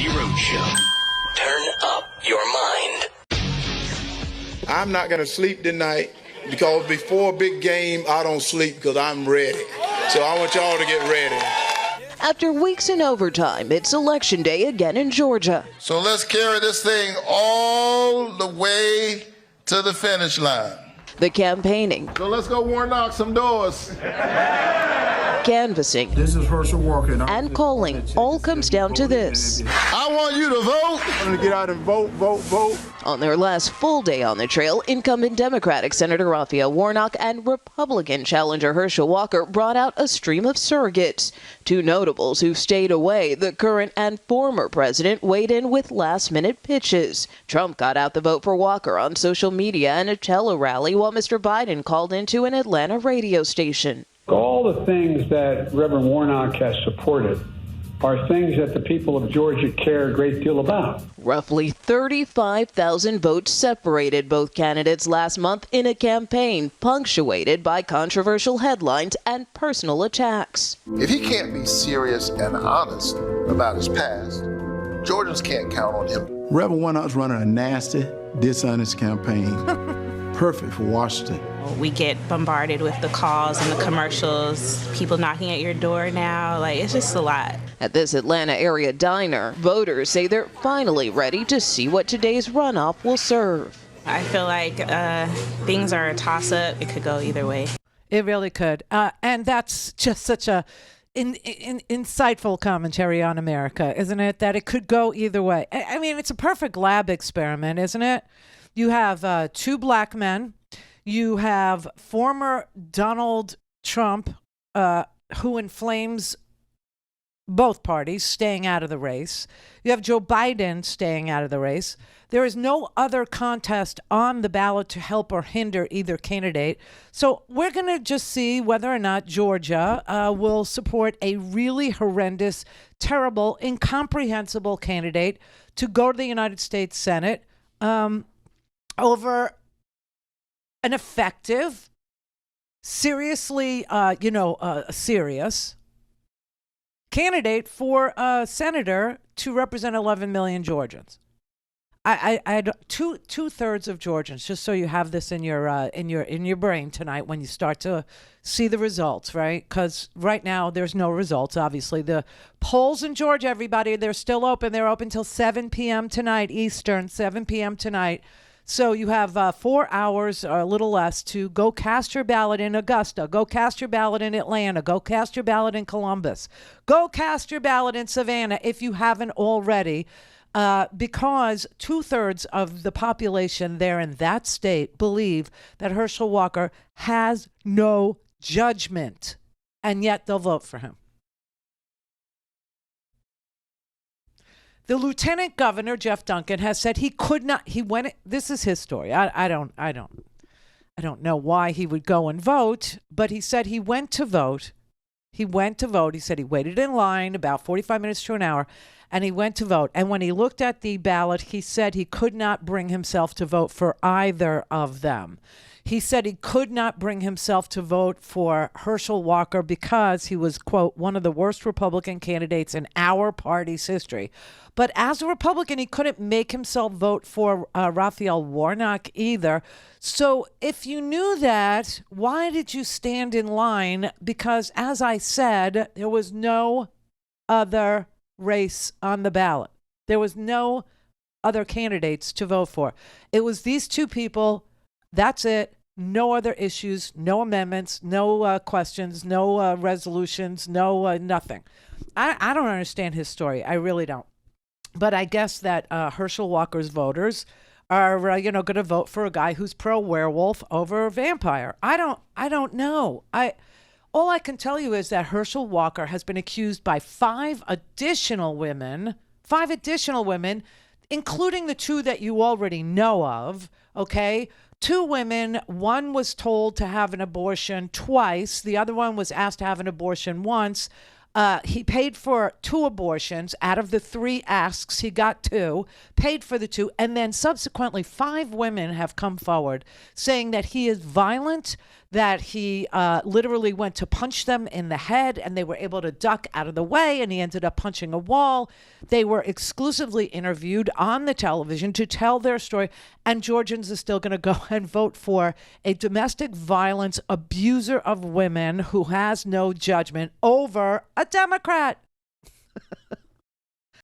Randi Rhodes Show. Turn up your mind. I'm not going to sleep tonight because before a big game, I don't sleep because I'm ready. So I want y'all to get ready. After weeks in overtime, it's Election Day again in Georgia. So let's carry this thing all the way to the finish line. The campaigning. So let's go Warnock some doors. Canvassing. This is Herschel Walker. And calling all comes down to this. I want you to vote. I'm going to get out and vote. On their last full day on the trail, incumbent Democratic Senator Raphael Warnock and Republican challenger Herschel Walker brought out a stream of surrogates. Two notables who stayed away, the current and former president, weighed in with last-minute pitches. Trump got out the vote for Walker on social media and a tele-rally, while Mr. Biden called into an Atlanta radio station. All the things that Reverend Warnock has supported are things that the people of Georgia care a great deal about. Roughly 35,000 votes separated both candidates last month in a campaign punctuated by controversial headlines and personal attacks. If he can't be serious and honest about his past, Georgians can't count on him. Reverend Warnock's running a nasty, dishonest campaign. Perfect for Washington. We get bombarded with the calls and the commercials, people knocking at your door now. It's just a lot. At this Atlanta area diner, voters say they're finally ready to see what today's runoff will serve. I feel like things are a toss-up. It could go either way. It really could. And that's just such a insightful commentary on America, isn't it? That it could go either way. I mean, it's a perfect lab experiment, isn't it? You have two black men. You have former Donald Trump, who inflames both parties, staying out of the race. You have Joe Biden staying out of the race. There is no other contest on the ballot to help or hinder either candidate. So we're going to just see whether or not Georgia will support a really horrendous, terrible, incomprehensible candidate to go to the United States Senate over an effective, seriously, serious candidate for a senator to represent 11 million Georgians. I had two-thirds of Georgians, just so you have this in your brain tonight when you start to see the results, right? Because right now there's no results. Obviously, the polls in Georgia, everybody, they're still open. They're open till 7 p.m. tonight Eastern, 7 p.m. tonight. So you have 4 hours or a little less to go cast your ballot in Augusta, go cast your ballot in Atlanta, go cast your ballot in Columbus, go cast your ballot in Savannah if you haven't already, because 2/3 of the population there in that state believe that Herschel Walker has no judgment, and yet they'll vote for him. The lieutenant governor, Jeff Duncan, has said he could not. This is his story. I don't know why he would go and vote, but he said he went to vote. He said he waited in line about 45 minutes to an hour, and he went to vote. And when he looked at the ballot, he said he could not bring himself to vote for either of them. He said he could not bring himself to vote for Herschel Walker because he was, quote, one of the worst Republican candidates in our party's history. But as a Republican, he couldn't make himself vote for Raphael Warnock either. So if you knew that, why did you stand in line? Because as I said, there was no other race on the ballot. There was no other candidates to vote for. It was these two people. That's it. No other issues, no amendments, no questions, no resolutions, no nothing. I don't understand his story. I really don't. But I guess that Herschel Walker's voters are going to vote for a guy who's pro-werewolf over vampire. I don't know. All I can tell you is that Herschel Walker has been accused by five additional women, including the two that you already know of, okay? 2 women, one was told to have an abortion twice. The other one was asked to have an abortion once. He paid for 2 abortions. Out of the 3 asks, he got 2, paid for the 2. And then subsequently, 5 women have come forward saying that he is violent, that he literally went to punch them in the head and they were able to duck out of the way, and he ended up punching a wall. They were exclusively interviewed on the television to tell their story, and Georgians are still going to go and vote for a domestic violence abuser of women who has no judgment over a Democrat.